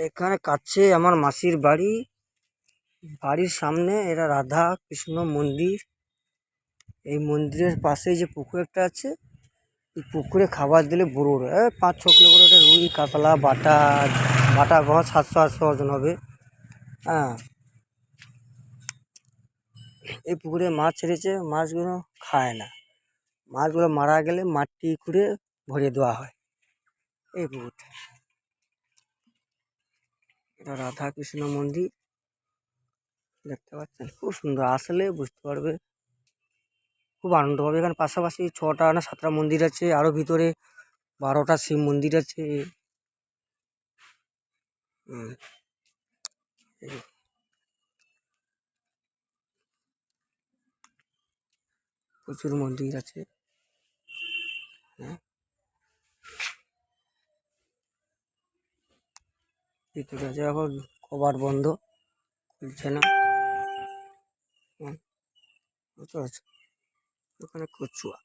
এখানে কাছে আমার মাসির বাড়ি, বাড়ির সামনে এটা রাধা কৃষ্ণ মন্দির। এই মন্দিরের পাশে যে পুকুর একটা আছে, এই পুকুরে খাবার দিলে বড় বড় 5-6 কিলো করে ওটা রুই কাতলা বাটা, বাটা 700-800 ওজন হবে। হ্যাঁ, এই পুকুরে মাছ ছেড়েছে, মাছগুলো খায় না, মাছগুলো মারা গেলে মাটি খুঁড়ে ভরিয়ে দেওয়া হয় এই পুকুরটা। এটা রাধা কৃষ্ণ মন্দির, দেখতে পাচ্ছেন, খুব সুন্দর, আসলে বুঝতে পারবে, খুব আনন্দ হবে। এখানে পাশাপাশি 6টা না 7টা মন্দির আছে, আরও ভিতরে 12টা শিব মন্দির আছে। এই প্রচুর মন্দির আছে। হ্যাঁ, ভিতরে আছে, এখন কবার বন্ধ, খুলছে না। বুঝতে পারছো, ওখানে কচুয়া।